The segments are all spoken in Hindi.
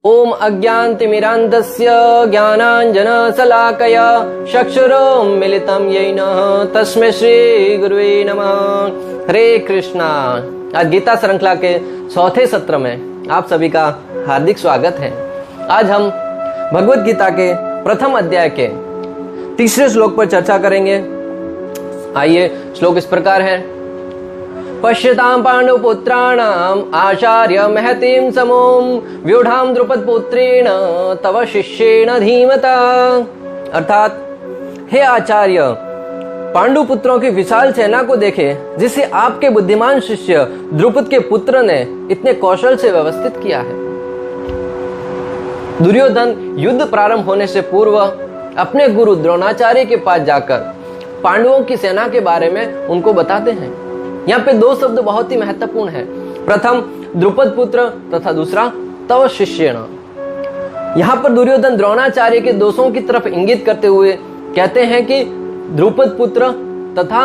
ओम अज्ञानतिमिरान्धस्य ज्ञानाञ्जनशलाकया चक्षुरुन्मीलितं येन तस्मै श्री गुरुवे नमः। हरे कृष्णा। आज गीता श्रृंखला के चौथे सत्र में आप सभी का हार्दिक स्वागत है। आज हम भगवत गीता के प्रथम अध्याय के तीसरे श्लोक पर चर्चा करेंगे। आइए, श्लोक इस प्रकार है। पश्यतां पांडुपुत्राणाम् आचार्य महतीं समोम व्यूढ़ां द्रुपद पुत्रेण तव शिष्येण धीमता। अर्थात, हे आचार्य, पांडु पुत्रों की विशाल सेना को देखे जिसे आपके बुद्धिमान शिष्य द्रुपद के पुत्र ने इतने कौशल से व्यवस्थित किया है। दुर्योधन युद्ध प्रारंभ होने से पूर्व अपने गुरु द्रोणाचार्य के पास जाकर पांडवों की सेना के बारे में उनको बताते हैं। यहाँ पे दो शब्द बहुत ही महत्वपूर्ण है। प्रथम द्रुपद पुत्र तथा दूसरा तव शिष्येण। यहाँ पर दुर्योधन द्रोणाचार्य के दोषों की तरफ इंगित करते हुए कहते हैं कि द्रुपद पुत्र तथा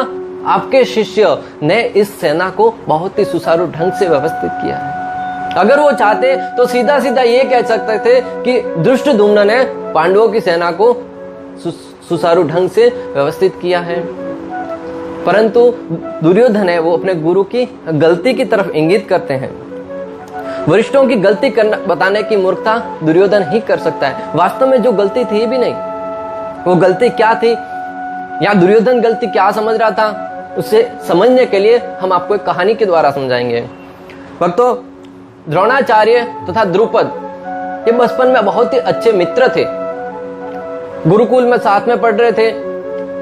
आपके शिष्य ने इस सेना को बहुत ही सुचारू ढंग से व्यवस्थित किया है। अगर वो चाहते तो सीधा सीधा ये कह सकते थे कि धृष्टद्युम्न ने पांडवों की सेना को सुचारू ढंग से व्यवस्थित किया है, परंतु दुर्योधन है वो अपने गुरु की गलती की तरफ इंगित करते हैं। वरिष्ठों की गलती करना बताने की मूर्खता दुर्योधन ही कर सकता है। वास्तव में जो गलती थी भी नहीं, वो गलती क्या थी या दुर्योधन गलती क्या समझ रहा था, उसे समझने के लिए हम आपको एक कहानी के द्वारा समझाएंगे। भक्तों, द्रोणाचार्य तथा द्रुपद ये बचपन में बहुत ही अच्छे मित्र थे। गुरुकुल में साथ में पढ़ रहे थे।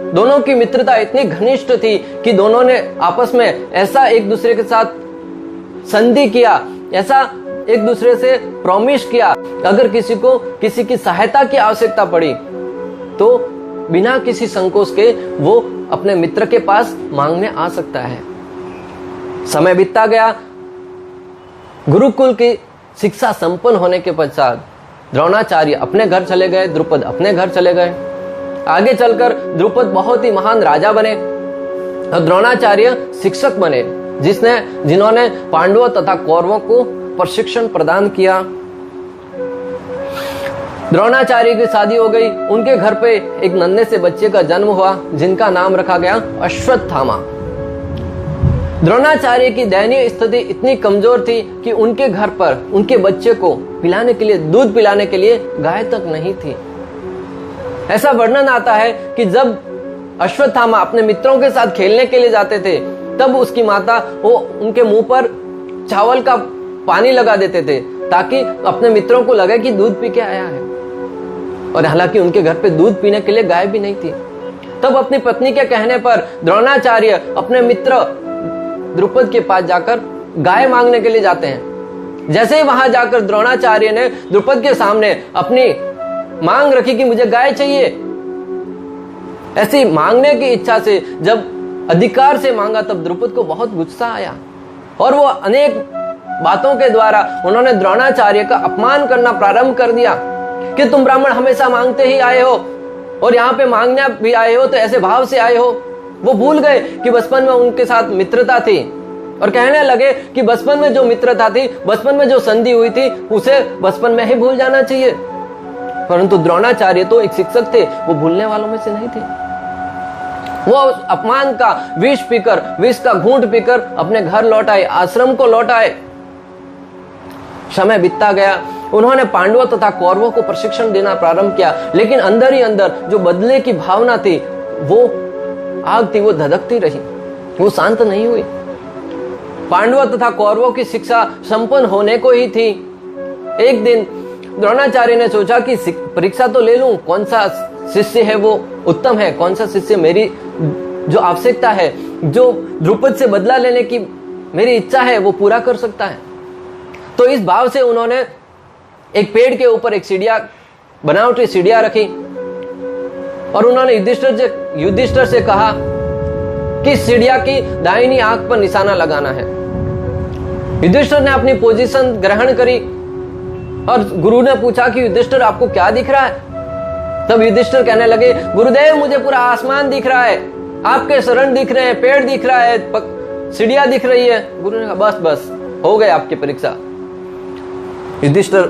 दोनों की मित्रता इतनी घनिष्ठ थी कि दोनों ने आपस में ऐसा एक दूसरे के साथ संधि किया, ऐसा एक दूसरे से प्रॉमिस किया, अगर किसी को किसी की सहायता की आवश्यकता पड़ी तो बिना किसी संकोच के वो अपने मित्र के पास मांगने आ सकता है। समय बीतता गया। गुरुकुल की शिक्षा संपन्न होने के पश्चात द्रोणाचार्य अपने घर चले गए, द्रुपद अपने घर चले गए। आगे चलकर द्रुपद बहुत ही महान राजा बने और द्रोणाचार्य शिक्षक बने, जिन्होंने पांडवों तथा कौरवों को प्रशिक्षण प्रदान किया। द्रोणाचार्य की शादी हो गई। उनके घर पे एक नन्हे से बच्चे का जन्म हुआ जिनका नाम रखा गया अश्वत्थामा। द्रोणाचार्य की दयनीय स्थिति इतनी कमजोर थी कि उनके घर पर उनके बच्चे को पिलाने के लिए, दूध पिलाने के लिए गाय तक नहीं थी। ऐसा वर्णन आता है कि जब अश्वत्थामा अपने मित्रों के साथ खेलने के लिए जाते थे तब उसकी माता वो उनके मुंह पर चावल का पानी लगा देते थे ताकि अपने मित्रों को लगे कि दूध पी के आया है, और हालांकि उनके घर पे दूध पीने के लिए गाय भी नहीं थी। तब अपनी पत्नी के कहने पर द्रोणाचार्य अपने मित्र द्रुपद के पास जाकर गाय मांगने के लिए जाते हैं। जैसे ही वहां जाकर द्रोणाचार्य ने द्रुपद के सामने अपनी मांग रखी कि मुझे गाय चाहिए, ऐसी मांगने की इच्छा से जब अधिकार से मांगा तब द्रुपद को बहुत गुस्सा आया और वो अनेक बातों के द्वारा उन्होंने द्रोणाचार्य का अपमान करना प्रारंभ कर दिया कि तुम ब्राह्मण हमेशा मांगते ही आए हो और यहाँ पे मांगने भी आए हो तो ऐसे भाव से आए हो। वो भूल गए कि बचपन में उनके साथ मित्रता थी और कहने लगे कि बचपन में जो मित्रता थी, बचपन में जो संधि हुई थी, उसे बचपन में ही भूल जाना चाहिए। परंतु द्रोणाचार्य तो एक शिक्षक थे, वो भूलने वालों में से नहीं थे। वो अपमान का विष पीकर, विष का घूंट पीकर अपने घर लौट आए, आश्रम को लौट आए। समय बीतता गया। उन्होंने पांडवों तथा कौरवों को प्रशिक्षण देना प्रारंभ किया, लेकिन अंदर ही अंदर जो बदले की भावना थी, वो आग थी, वो धधकती रही, वो शांत नहीं हुई। पांडवों तथा कौरवों की शिक्षा संपन्न होने को ही थी। एक दिन द्रोणाचार्य ने सोचा कि परीक्षा तो ले लूं, कौन सा शिष्य है वो उत्तम है, कौन सा शिष्य मेरी जो आवश्यकता है, जो द्रुपद से बदला लेने की मेरी इच्छा है, वो पूरा कर सकता है। तो इस भाव से उन्होंने एक पेड़ के ऊपर एक सीढ़ियां, बनावटी सीढ़ियां रखी और उन्होंने युधिष्ठिर से कहा कि सीढ़ियां की दाहिनी आंख पर निशाना लगाना है। युधिष्ठिर ने अपनी पोजीशन ग्रहण करी और गुरु ने पूछा कि युधिष्ठिर आपको क्या दिख रहा है? तब युधिष्ठिर कहने लगे, गुरुदेव मुझे पूरा आसमान दिख रहा है, आपके शरण दिख रहे हैं, पेड़ दिख रहा है, सीढ़ियां दिख रही है। गुरु ने कहा बस बस हो गए आपकी परीक्षा। युधिष्ठिर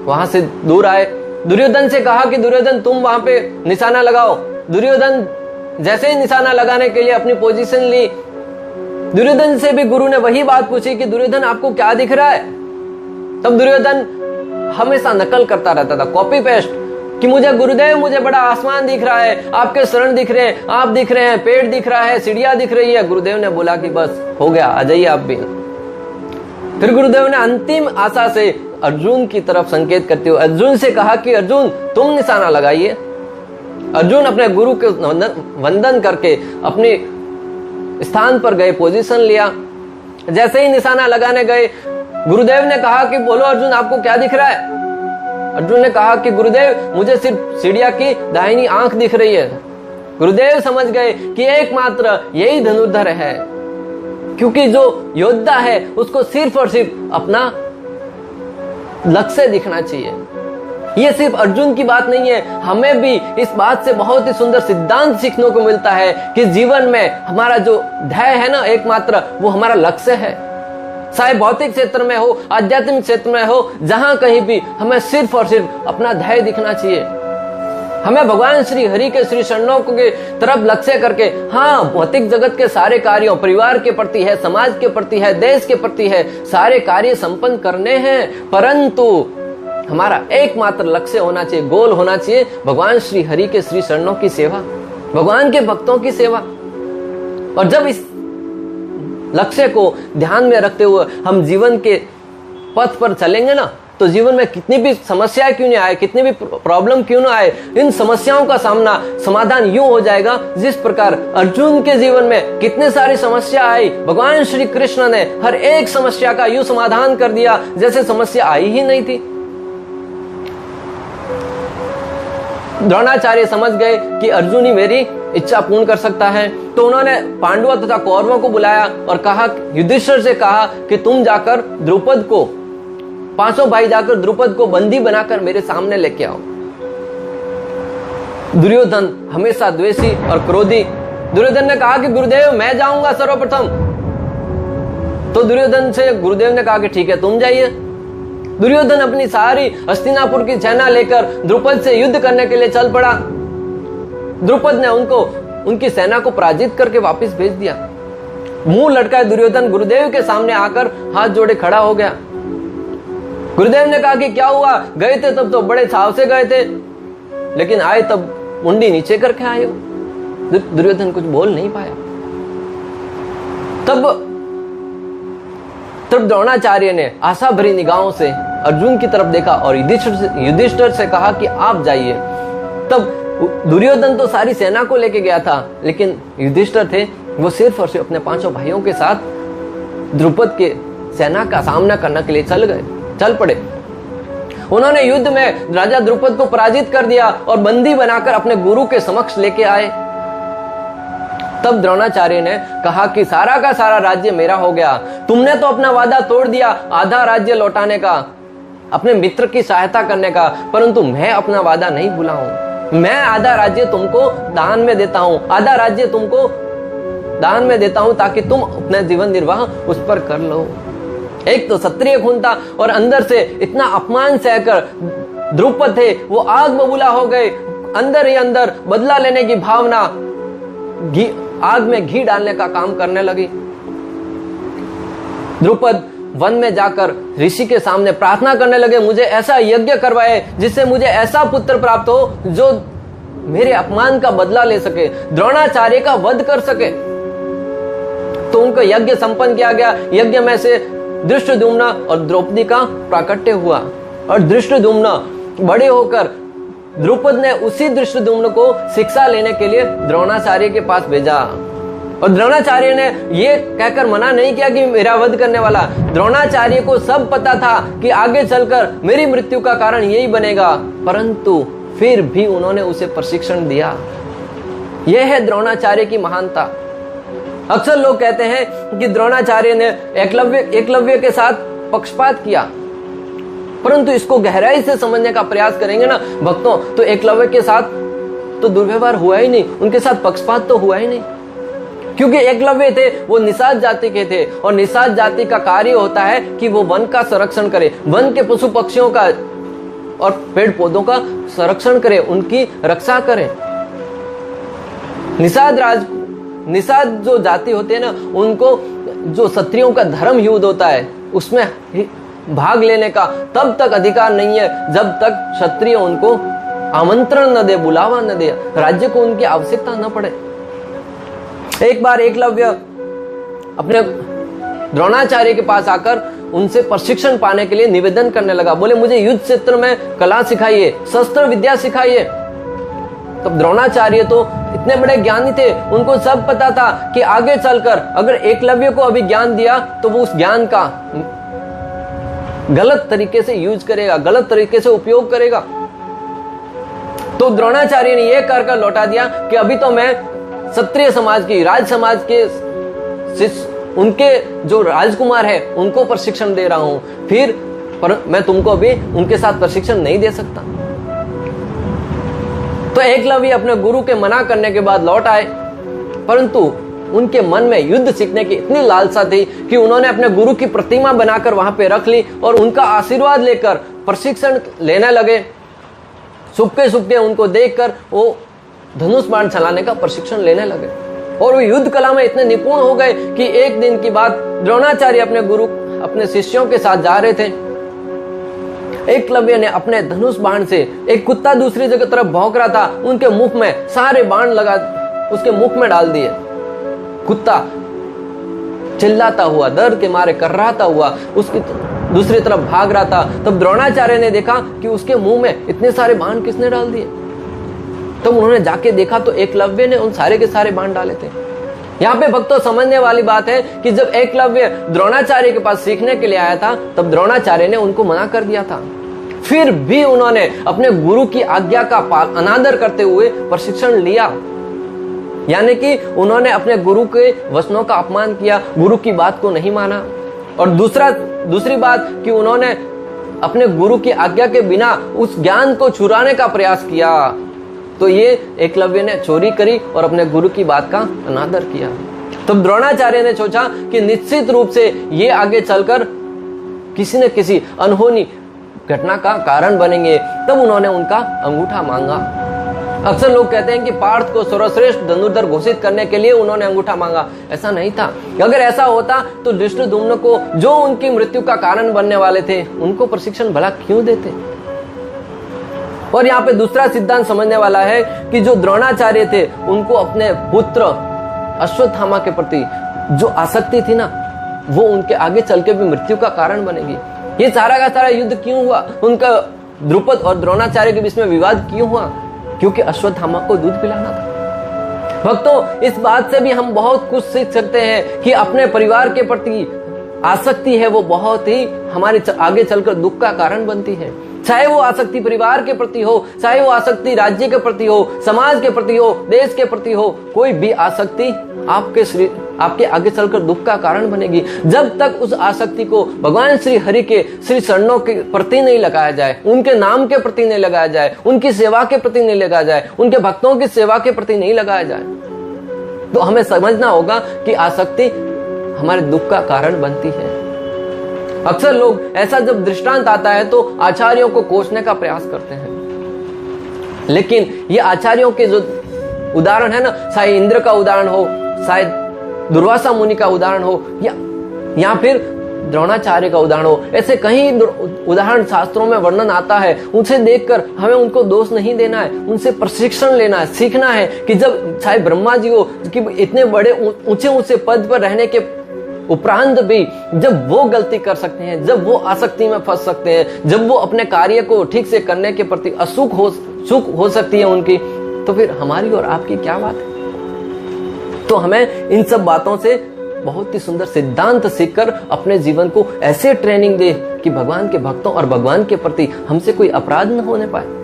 वहां से दूर आए। दुर्योधन से कहा कि दुर्योधन तुम वहां पे निशाना लगाओ। दुर्योधन जैसे ही निशाना लगाने के लिए अपनी पोजीशन ली, दुर्योधन से भी गुरु ने वही बात पूछी कि दुर्योधन आपको क्या दिख रहा है। तब दुर्योधन हमेशा नकल करता रहता था, कॉपी पेस्ट, कि मुझे गुरुदेव मुझे बड़ा आसमान दिख रहा है, आपके शरण दिख रहे हैं, आप दिख रहे हैं, पेड़ दिख रहा है, सीढ़ियां दिख रही है। गुरुदेव ने बोला कि बस हो गया, आ जाइए आप भी। फिर गुरुदेव ने अंतिम आशा से अर्जुन की तरफ संकेत करते हुए अर्जुन से कहा कि अर्जुन तुम निशाना लगाइए। अर्जुन अपने गुरु के वंदन करके अपने स्थान पर गए, पोजीशन लिया। जैसे ही निशाना लगाने गए, गुरुदेव ने कहा कि बोलो अर्जुन आपको क्या दिख रहा है। अर्जुन ने कहा कि गुरुदेव मुझे सिर्फ सीढ़िया की दाहिनी आंख दिख रही है। गुरुदेव समझ गए कि एकमात्र यही धनुर्धर है, क्योंकि जो योद्धा है उसको सिर्फ और सिर्फ अपना लक्ष्य दिखना चाहिए। ये सिर्फ अर्जुन की बात नहीं है, हमें भी इस बात से बहुत ही सुंदर सिद्धांत सीखने को मिलता है कि जीवन में हमारा जो ध्येय है ना, एकमात्र वो हमारा लक्ष्य है। चाहे भौतिक क्षेत्र में हो, आध्यात्मिक क्षेत्र में हो, जहां कहीं भी हमें सिर्फ और सिर्फ अपना ध्येय दिखना चाहिए। हमें भगवान श्री हरि के श्री चरणों के तरफ लक्ष्य करके, हाँ भौतिक जगत के सारे कार्यों, परिवार के प्रति है, समाज के प्रति है, देश के प्रति है, सारे कार्य संपन्न करने हैं, परंतु हमारा एकमात्र लक्ष्य होना चाहिए, गोल होना चाहिए भगवान श्री हरि के श्री चरणों की सेवा, भगवान के भक्तों की सेवा। और जब इस लक्ष्य को ध्यान में रखते हुए हम जीवन के पथ पर चलेंगे ना, तो जीवन में कितनी भी समस्याएं क्यों नहीं आए, कितनी भी प्रॉब्लम क्यों ना आए, इन समस्याओं का समाधान यूं हो जाएगा जिस प्रकार अर्जुन के जीवन में कितनी सारी समस्या आई, भगवान श्री कृष्ण ने हर एक समस्या का यूं समाधान कर दिया जैसे समस्या आई ही नहीं थी। द्रोणाचार्य समझ गए कि अर्जुन ही मेरी इच्छा पूर्ण कर सकता है, तो उन्होंने पांडवों तथा कौरवों को बुलाया और कहा, युधिष्ठिर से कहा कि तुम जाकर द्रुपद को, पांचों भाई जाकर द्रुपद को बंदी बनाकर मेरे सामने लेके आओ। दुर्योधन हमेशा द्वेषी और क्रोधी, दुर्योधन ने कहा कि गुरुदेव मैं जाऊंगा सर्वप्रथम। तो दुर्योधन से गुरुदेव ने कहा कि ठीक है तुम जाइए। दुर्योधन अपनी सारी हस्तिनापुर की सेना लेकर द्रुपद से युद्ध करने के लिए चल पड़ा। द्रुपद ने उनकी सेना को पराजित करके वापस भेज दिया। मुंह लटकाए दुर्योधन गुरुदेव के सामने आकर हाथ जोड़े खड़ा हो गया। गुरुदेव ने कहा कि क्या हुआ, गए थे तब तो बड़े छाव से गए थे, लेकिन आए तब मुंडी नीचे करके आए हो। दुर्योधन कुछ बोल नहीं पाया। तब द्रोणाचार्य ने आशा भरी निगाहों से अर्जुन की तरफ देखा और युधिष्ठिर से कहा कि आप जाइए। तब दुर्योधन तो सारी सेना को लेके गया था, लेकिन युधिष्ठिर थे वो सिर्फ और सिर्फ अपने पांचों भाइयों के साथ द्रुपद के सेना का सामना करने के लिए चल पड़े। उन्होंने युद्ध में राजा द्रुपद को पराजित कर दिया और बंदी बनाकर अपने गुरु के समक्ष लेके आए। तब द्रोणाचार्य ने कहा कि सारा का सारा राज्य मेरा हो गया, तुमने तो अपना वादा तोड़ दिया आधा राज्य लौटाने का, अपने मित्र की सहायता करने का, परंतु मैं अपना वादा नहीं भूला हूं। मैं आधा राज्य तुमको दान में देता हूं, आधा राज्य तुमको दान में देता हूं ताकि तुम अपना जीवन निर्वाह उस पर कर लो। एक तो क्षत्रिय खून था और अंदर से इतना अपमान सहकर द्रुपद थे वो आग बबूला हो गए। अंदर ही अंदर बदला लेने की भावना आग में घी डालने का काम करने लगी। द्रुपद वन में जाकर ऋषि के सामने प्रार्थना करने लगे, मुझे ऐसा यज्ञ करवाए जिससे मुझे ऐसा पुत्र प्राप्त हो जो मेरे अपमान का बदला ले सके, द्रोणाचार्य का वध कर सके। तो उनको यज्ञ संपन्न किया गया। यज्ञ में से धृष्टद्युम्न और द्रौपदी का प्राकट्य हुआ और धृष्टद्युम्न बड़े होकर द्रुपद ने उसी धृष्टद्युम्न को शिक्षा लेने के लिए द्रोणाचार्य के पास भेजा। और द्रोणाचार्य ने ये कहकर मना नहीं किया कि मेरा वध करने वाला, द्रोणाचार्य को सब पता था कि आगे चलकर मेरी मृत्यु का कारण यही बनेगा, परंतु फिर भी उन्होंने उसे प्रशिक्षण दिया। यह है द्रोणाचार्य की महानता। अक्सर लोग कहते हैं कि द्रोणाचार्य ने एकलव्य के साथ पक्षपात किया, परंतु इसको गहराई से समझने का प्रयास करेंगे ना भक्तों, तो एकलव्य के साथ तो दुर्व्यवहार हुआ ही नहीं, उनके साथ पक्षपात तो हुआ ही नहीं। क्योंकि एकलव्य थे वो निषाद जाति के थे और निषाद जाति का कार्य होता है कि वो वन का संरक्षण करे, वन के पशु पक्षियों का और पेड़ पौधों का संरक्षण करें, उनकी रक्षा करें। निषाद जो जाति होते हैं ना, उनको जो क्षत्रियों का धर्म युद्ध होता है उसमें भाग लेने का तब तक अधिकार नहीं है जब तक क्षत्रिय उनको आमंत्रण न दे, बुलावा न दे, राज्य को उनकी आवश्यकता न पड़े। एक बार एकलव्य अपने द्रोणाचार्य के पास आकर उनसे प्रशिक्षण पाने के लिए निवेदन करने लगा। बोले मुझे युद्ध क्षेत्र में कला सिखाइए, शस्त्र विद्या सिखाइए। तब द्रोणाचार्य तो इतने बड़े ज्ञानी थे, उनको सब पता था कि आगे चलकर अगर एकलव्य को अभी ज्ञान दिया तो वो उस ज्ञान का गलत तरीके से यूज करेगा, गलत तरीके से उपयोग करेगा। तो द्रोणाचार्य ने यह कर लौटा दिया कि अभी तो मैं क्षत्रिय समाज की, राज समाज के उनके जो राजकुमार है उनको प्रशिक्षण दे रहा हूं, फिर मैं तुमको अभी उनके साथ प्रशिक्षण नहीं दे सकता। तो एकलव्य अपने गुरु के मना करने के बाद लौट आए, परंतु उनके मन में युद्ध सीखने की इतनी लालसा थी कि उन्होंने अपने गुरु की प्रतिमा बनाकर वहां पे रख ली और उनका आशीर्वाद लेकर प्रशिक्षण लेने लगे। सुबके सुबके उनको देखकर वो धनुष बाण चलाने का प्रशिक्षण लेने लगे और वो युद्ध कला में इतने निपुण हो गए कि एक दिन की बात, द्रोणाचार्य अपने गुरु अपने शिष्यों के साथ जा रहे थे। एकलव्य ने अपने धनुष बाण से, एक कुत्ता दूसरी जगह तरफ भौंक रहा था, उनके मुख में सारे बाण लगा उसके मुख में डाल दिए। कुत्ता चिल्लाता हुआ, डर के मारे कर्राता हुआ उसकी दूसरी तरफ भाग रहा था। तब द्रोणाचार्य ने देखा कि उसके मुंह में इतने सारे बाण किसने डाल दिए। तब उन्होंने जाके देखा तो एकलव्य ने उन सारे के सारे बाण डाले थे। यहाँ पे भक्तों समझने वाली बात है कि जब एकलव्य द्रोणाचार्य के पास सीखने के लिए आया था तब द्रोणाचार्य ने उनको मना कर दिया था, फिर भी उन्होंने अपने गुरु की आज्ञा का अनादर करते हुए प्रशिक्षण लिया। यानी कि उन्होंने अपने गुरु के वचनों का अपमान किया, गुरु की बात को नहीं माना। और दूसरी बात कि उन्होंने अपने गुरु की आज्ञा के बिना उस ज्ञान को चुराने का प्रयास किया। तो ये एकलव्य ने चोरी करी और अपने गुरु की बात का अनादर किया। तब द्रोणाचार्य ने सोचा कि निश्चित रूप से ये आगे चलकर किसी न किसी अनहोनी घटना का कारण बनेंगे। तब उन्होंने उनका अंगूठा मांगा। अक्सर लोग कहते हैं कि पार्थ को सर्वश्रेष्ठ धनुर्धर घोषित करने के लिए उन्होंने अंगूठा मांगा। ऐसा नहीं था। अगर ऐसा होता तो धृष्टद्युम्न को, जो उनकी मृत्यु का कारण बनने वाले थे, उनको प्रशिक्षण भला क्यों देते। और यहाँ पे दूसरा सिद्धांत समझने वाला है कि जो द्रोणाचार्य थे उनको अपने पुत्र अश्वत्थामा के प्रति जो आसक्ति थी ना, वो उनके आगे चल के भी मृत्यु का कारण बनेगी। ये सारा का सारा युद्ध क्यों हुआ, उनका द्रुपद और द्रोणाचार्य के बीच में विवाद क्यों हुआ, क्योंकि अश्वत्थामा को दूध पिलाना था। भक्तों, इस बात से भी हम बहुत कुछ सीख सकते हैं कि अपने परिवार के प्रति आसक्ति है वो बहुत ही हमारे आगे चलकर दुख का कारण बनती है। चाहे वो आसक्ति परिवार के प्रति हो, चाहे वो आसक्ति राज्य के प्रति हो, समाज के प्रति हो, देश के प्रति हो, कोई भी आसक्ति आपके आगे चलकर दुख का कारण बनेगी। जब तक उस आसक्ति को भगवान श्री हरि के श्री चरणों के प्रति नहीं लगाया जाए, उनके नाम के प्रति नहीं लगाया जाए, उनकी सेवा के प्रति नहीं लगाया जाए, उनके भक्तों की सेवा के प्रति नहीं लगाया जाए, तो हमें समझना होगा कि आसक्ति हमारे दुख का कारण बनती है। अक्सर लोग ऐसा जब दृष्टांत आता है तो आचार्यों को कोसने का प्रयास करते हैं, लेकिन ये आचार्यों के जो उदाहरण है ना, चाहे इंद्र का उदाहरण हो, शायद दुर्वासा मुनि का उदाहरण हो, या फिर द्रोणाचार्य का उदाहरण हो, ऐसे कई उदाहरण शास्त्रों में वर्णन आता है। उनसे देखकर हमें उनको दोष नहीं देना है, उनसे प्रशिक्षण लेना है, सीखना है कि जब चाहे ब्रह्मा जी हो कि इतने बड़े ऊंचे ऊंचे पद पर रहने के उपरांत भी जब वो गलती कर सकते हैं, जब वो आसक्ति में फंस सकते हैं, जब वो अपने कार्य को ठीक से करने के प्रति सुख हो सकती है उनकी, तो फिर हमारी और आपकी क्या बात है। तो हमें इन सब बातों से बहुत ही सुंदर सिद्धांत सीखकर अपने जीवन को ऐसे ट्रेनिंग दे कि भगवान के भक्तों और भगवान के प्रति हमसे कोई अपराध न होने पाए।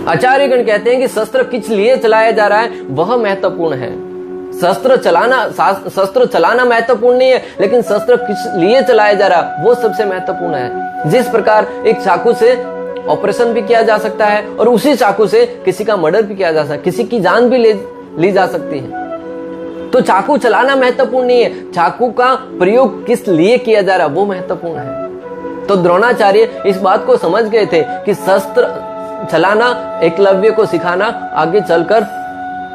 आचार्यगण कहते हैं कि शस्त्र किस लिए चलाया जा रहा है वह महत्वपूर्ण है। शस्त्र चलाना महत्वपूर्ण नहीं है, लेकिन शस्त्र किस लिए चलाया जा रहा है वो सबसे महत्वपूर्ण है। जिस प्रकार एक चाकू से ऑपरेशन भी किया जा सकता है और उसी चाकू से किसी का मर्डर भी किया जा सकता है, किसी की जान भी ली जा सकती है। तो तो चाकू चलाना महत्वपूर्ण नहीं है, चाकू का प्रयोग किस लिए किया जा रहा है वो महत्वपूर्ण है। तो द्रोणाचार्य इस बात को समझ गए थे कि शस्त्र चलाना, एकलव्य को सिखाना आगे चलकर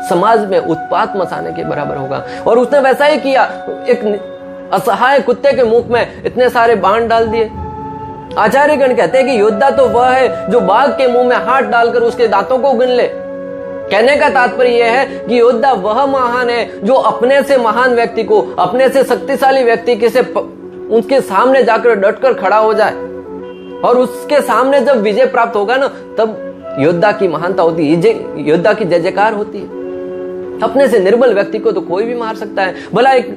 समाज में उत्पात मचाने के बराबर होगा। और उसने वैसा ही किया, एक असहाय कुत्ते के मुख में इतने सारे बाण डाल दिए। आचार्यगण कहते हैं कि योद्धा तो वह है जो बाघ के मुंह में हाथ डालकर उसके दांतों को गिन ले। कहने का तात्पर्य यह है कि योद्धा वह महान है जो अपने से महान व्यक्ति को, अपने से शक्तिशाली व्यक्ति के से उसके सामने जाकर डटकर खड़ा हो जाए, और उसके सामने जब विजय प्राप्त होगा ना, तब योद्धा की महानता होती है, योद्धा की जय जयकार होती है। अपने से निर्बल व्यक्ति को तो कोई भी मार सकता है, भला एक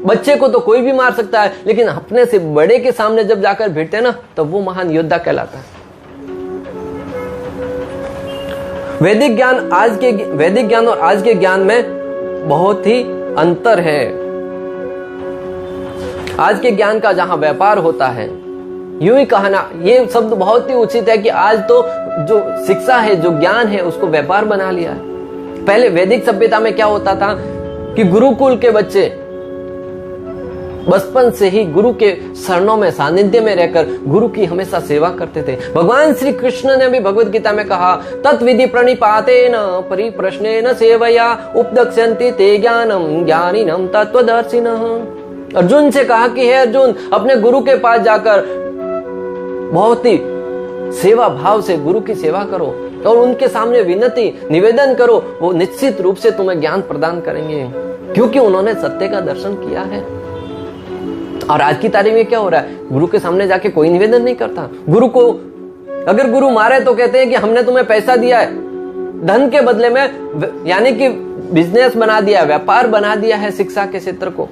बच्चे को तो कोई भी मार सकता है, लेकिन अपने से बड़े के सामने जब जाकर भिड़ते हैं ना, तब वो महान योद्धा कहलाता है। वैदिक ज्ञान और आज के ज्ञान में बहुत ही अंतर है। आज के ज्ञान का जहां व्यापार होता है, यूं ही कहना ये शब्द बहुत ही उचित है कि आज तो जो शिक्षा है, जो ज्ञान है, उसको व्यापार बना लिया है। पहले वैदिक सभ्यता में क्या होता था कि गुरुकुल के बच्चे बचपन से ही गुरु के शरणों में, सानिध्य में रहकर गुरु की हमेशा सेवा करते थे। भगवान श्री कृष्ण ने भी भगवत गीता में कहा, तत्विधि प्रणिपातेन परिप्रश्नेन सेवया उपदक्ष्यन्ति ते ज्ञानम ज्ञानिनम तत्वदर्शिनः। अर्जुन से कहा कि हे अर्जुन, अपने गुरु के पास जाकर बहुत ही सेवा भाव से गुरु की सेवा करो और उनके सामने विनती निवेदन करो, वो निश्चित रूप से तुम्हें ज्ञान प्रदान करेंगे, क्योंकि उन्होंने सत्य का दर्शन किया है। और आज की तारीख में क्या हो रहा है, गुरु के सामने जाके कोई निवेदन नहीं करता। गुरु को अगर गुरु मारे तो कहते हैं कि हमने तुम्हें पैसा दिया है, धन के बदले में, यानी कि बिजनेस बना दिया, व्यापार बना दिया है शिक्षा के क्षेत्र को।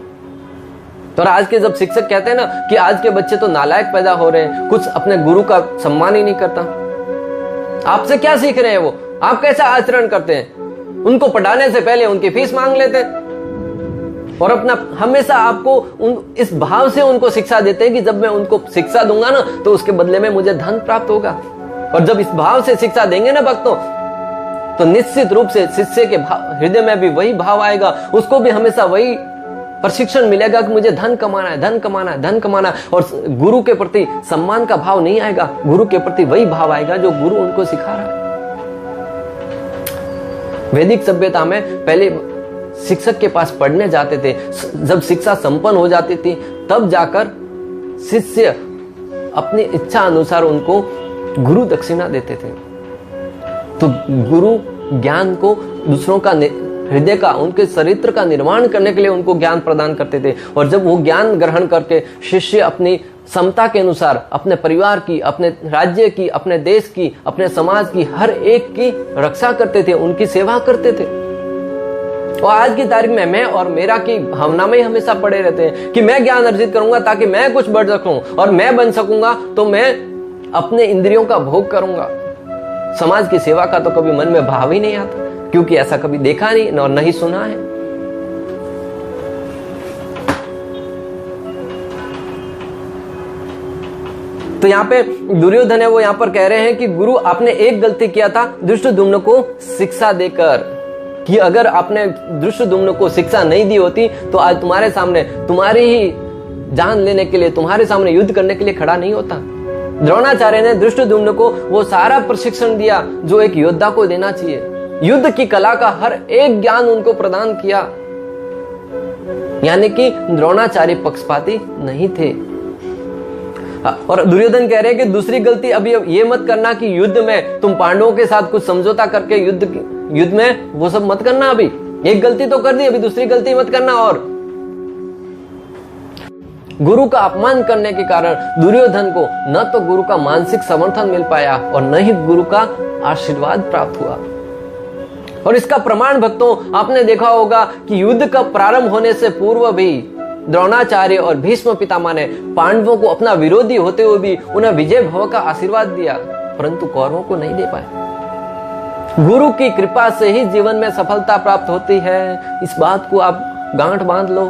तो आज के जब शिक्षक कहते हैं ना कि आज के बच्चे तो नालायक पैदा हो रहे हैं, कुछ अपने गुरु का सम्मान ही नहीं करता, आपसे क्या सीख रहे हैं वो, आप कैसा आचरण करते हैं, उनको पढ़ाने से पहले उनकी फीस मांग लेते और अपना हमेशा आपको इस भाव से उनको शिक्षा देते हैं कि जब मैं उनको शिक्षा दूंगा ना तो उसके बदले में मुझे धन प्राप्त होगा। और जब इस भाव से शिक्षा देंगे ना भक्तों, तो निश्चित रूप से शिष्य के हृदय में भी वही भाव आएगा, उसको भी हमेशा वही प्रशिक्षण मिलेगा कि मुझे धन कमाना है, धन कमाना है, धन कमाना है। और गुरु के प्रति सम्मान का भाव नहीं आएगा, गुरु के प्रति वही भाव आएगा जो गुरु उनको सिखा रहा है। वैदिक सभ्यता में पहले शिक्षक के पास पढ़ने जाते थे, जब शिक्षा संपन्न हो जाती थी तब जाकर शिष्य अपनी इच्छा अनुसार उनको गुरु दक्षिणा देते थे। तो गुरु ज्ञान को दूसरों का हृदय का, उनके चरित्र का निर्माण करने के लिए उनको ज्ञान प्रदान करते थे। और जब वो ज्ञान ग्रहण करके शिष्य अपनी क्षमता के अनुसार अपने परिवार की, अपने राज्य की, अपने देश की, अपने समाज की, हर एक की रक्षा करते थे, उनकी सेवा करते थे। और आज की तारीख में मैं और मेरा की भावना में हमेशा पड़े रहते हैं कि मैं ज्ञान अर्जित करूंगा ताकि मैं कुछ बढ़ सकूं, और मैं बन सकूंगा तो मैं अपने इंद्रियों का भोग करूंगा। समाज की सेवा का तो कभी मन में भाव ही नहीं आता, क्योंकि ऐसा कभी देखा नहीं और नहीं सुना है। तो यहाँ पे दुर्योधन है, वो यहाँ पर कह रहे हैं कि गुरु आपने एक गलती किया था धृष्टद्युम्न को शिक्षा देकर, कि अगर आपने धृष्टद्युम्न को शिक्षा नहीं दी होती तो आज तुम्हारे सामने, तुम्हारी ही जान लेने के लिए, तुम्हारे सामने युद्ध करने के लिए खड़ा नहीं होता। द्रोणाचार्य ने धृष्टद्युम्न को वो सारा प्रशिक्षण दिया जो एक योद्धा को देना चाहिए, युद्ध की कला का हर एक ज्ञान उनको प्रदान किया, यानी कि द्रोणाचार्य पक्षपाती नहीं थे। और दुर्योधन कह रहे हैं कि दूसरी गलती अभी ये मत करना कि युद्ध में तुम पांडवों के साथ कुछ समझौता करके युद्ध में वो सब मत करना। अभी एक गलती तो कर दी, अभी दूसरी गलती मत करना। और गुरु का अपमान करने के कारण दुर्योधन को न तो गुरु का मानसिक समर्थन मिल पाया और न ही गुरु का आशीर्वाद प्राप्त हुआ। और इसका प्रमाण भक्तों आपने देखा होगा कि युद्ध का प्रारंभ होने से पूर्व भी द्रोणाचार्य और भीष्म पितामह ने पांडवों को अपना विरोधी होते हुए भी उन्हें विजय भव का आशीर्वाद दिया, परंतु कौरवों को नहीं दे पाए। गुरु की कृपा से ही जीवन में सफलता प्राप्त होती है, इस बात को आप गांठ बांध लो।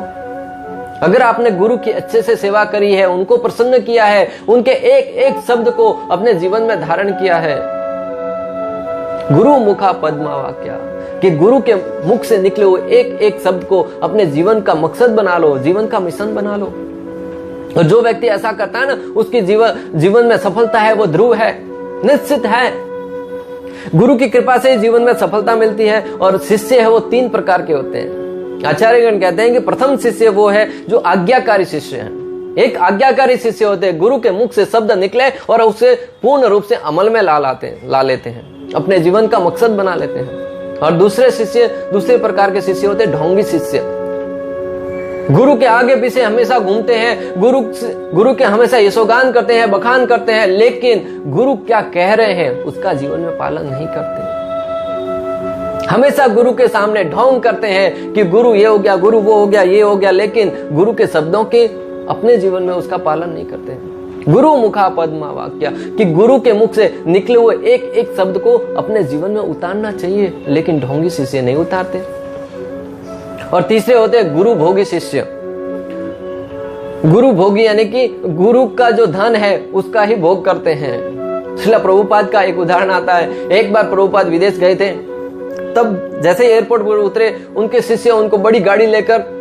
अगर आपने गुरु की अच्छे से सेवा करी है, उनको प्रसन्न किया है, उनके एक एक शब्द को अपने जीवन में धारण किया है, गुरु मुखा पद्मा वाक्या, कि गुरु के मुख से निकले हुए एक एक शब्द को अपने जीवन का मकसद बना लो, जीवन का मिशन बना लो। और जो व्यक्ति ऐसा करता है ना, उसकी जीवन में सफलता है, वो ध्रुव है, निश्चित है। गुरु की कृपा से जीवन में सफलता मिलती है। और शिष्य है वो 3 प्रकार के होते हैं। आचार्यगण कहते हैं कि प्रथम शिष्य वो है जो आज्ञाकारी शिष्य है। एक आज्ञाकारी शिष्य होते हैं, गुरु के मुख से शब्द निकले और उसे पूर्ण रूप से अमल में ला लेते हैं, अपने जीवन का मकसद बना लेते हैं। और दूसरे प्रकार के शिष्य होते हैं ढोंगी शिष्य। गुरु के आगे पीछे हमेशा घूमते हैं, गुरु के हमेशा यशोगान करते हैं, बखान करते हैं, लेकिन गुरु क्या कह रहे हैं उसका जीवन में पालन नहीं करते। हमेशा गुरु के सामने ढोंग करते हैं कि गुरु ये हो गया, गुरु वो हो गया, ये हो गया, लेकिन गुरु के शब्दों के अपने जीवन में उसका पालन नहीं करते हैं। गुरु मुखा पद्मा वाक्या, कि गुरु के मुख से निकले हुए एक एक शब्द को अपने जीवन में उतारना चाहिए, लेकिन ढोंगी शिष्य नहीं उतारते। और तीसरे होते हैं गुरु भोगी शिष्य। गुरु भोगी यानी कि गुरु का जो धन है उसका ही भोग करते हैं। श्रील प्रभुपाद का एक उदाहरण आता है। एक बार प्रभुपाद विदेश गए थे, तब जैसे एयरपोर्ट पर उतरे, उनके शिष्य उनको बड़ी गाड़ी लेकर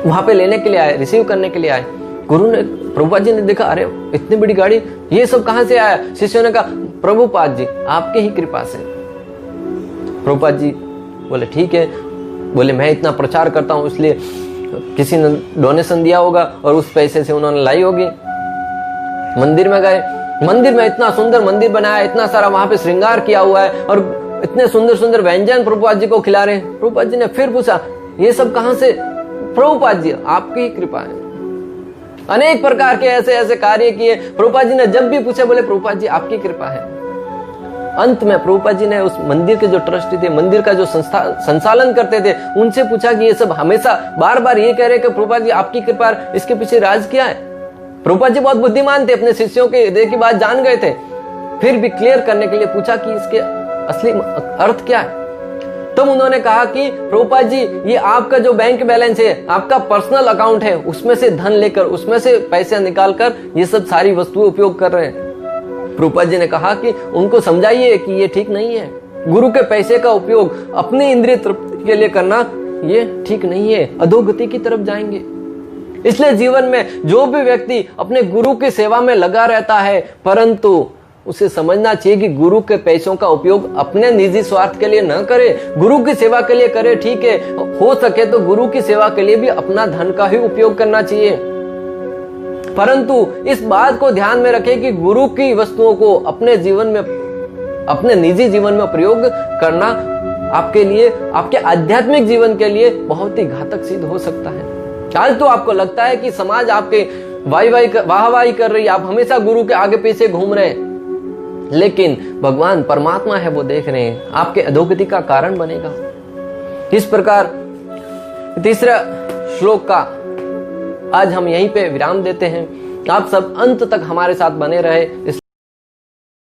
वहां पे लेने के लिए आए, रिसीव करने के लिए आए। प्रभुपाद जी ने देखा, अरे इतनी बड़ी गाड़ी, ये सब कहां से आया? शिष्यों ने कहा, प्रभुपाद जी आपके ही कृपा से। प्रभुपाद जी बोले ठीक है, बोले मैं इतना प्रचार करता हूं इसलिए किसी ने डोनेशन दिया होगा और उस पैसे से उन्होंने लाई होगी। मंदिर में गए, मंदिर में इतना सुंदर मंदिर बनाया, इतना सारा वहां पे श्रृंगार किया हुआ है और इतने सुंदर सुंदर व्यंजन प्रभुपाद जी को खिला रहे हैं। प्रभुपाद जी ने फिर पूछा, ये सब कहां से? प्रभुपाद जी आपकी ही कृपा है। अनेक प्रकार के ऐसे ऐसे कार्य किए। प्रभुपाद जी ने जब भी पूछे, बोले प्रभुपाद जी आपकी कृपा है। अंत में प्रभुपाद जी ने उस मंदिर के जो ट्रस्टी थे, मंदिर का जो संचालन करते थे, उनसे पूछा कि ये सब हमेशा बार बार ये कह रहे कि प्रभुपाद जी आपकी कृपा, इसके पीछे राज क्या है? प्रभुपाद जी बहुत बुद्धिमान थे, अपने शिष्यों के हृदय की बात जान गए थे, फिर भी क्लियर करने के लिए पूछा कि इसके असली अर्थ क्या है। तब उन्होंने कहा कि प्रभुपाद जी ये आपका जो बैंक बैलेंस है, आपका पर्सनल अकाउंट है, उसमें से धन लेकर, उसमें से पैसे निकालकर ये सब सारी वस्तुएं उपयोग कर रहे हैं। प्रभुपाद जी ने कहा कि उनको समझाइए कि ये ठीक नहीं है। गुरु के पैसे का उपयोग अपनी इंद्रिय तृप्ति के लिए करना ये ठीक नहीं है, अधोगति की तरफ जाएंगे। इसलिए जीवन में जो भी व्यक्ति अपने गुरु की सेवा में लगा रहता है, परंतु उसे समझना चाहिए कि गुरु के पैसों का उपयोग अपने निजी स्वार्थ के लिए न करे, गुरु की सेवा के लिए करे। ठीक है, हो सके तो गुरु की सेवा के लिए भी अपना धन का ही उपयोग करना चाहिए, परंतु इस बात को ध्यान में रखें कि गुरु की वस्तुओं को अपने जीवन में, अपने निजी जीवन में प्रयोग करना आपके लिए, आपके आध्यात्मिक जीवन के लिए बहुत ही घातक सिद्ध हो सकता है। आज तो आपको लगता है कि समाज आपके वाहवाही कर रही है, आप हमेशा गुरु के आगे पीछे घूम रहे हैं, लेकिन भगवान परमात्मा है, वो देख रहे हैं, आपके अधोगति का कारण बनेगा। इस प्रकार तीसरा श्लोक का आज हम यहीं पे विराम देते हैं। आप सब अंत तक हमारे साथ बने रहे, इस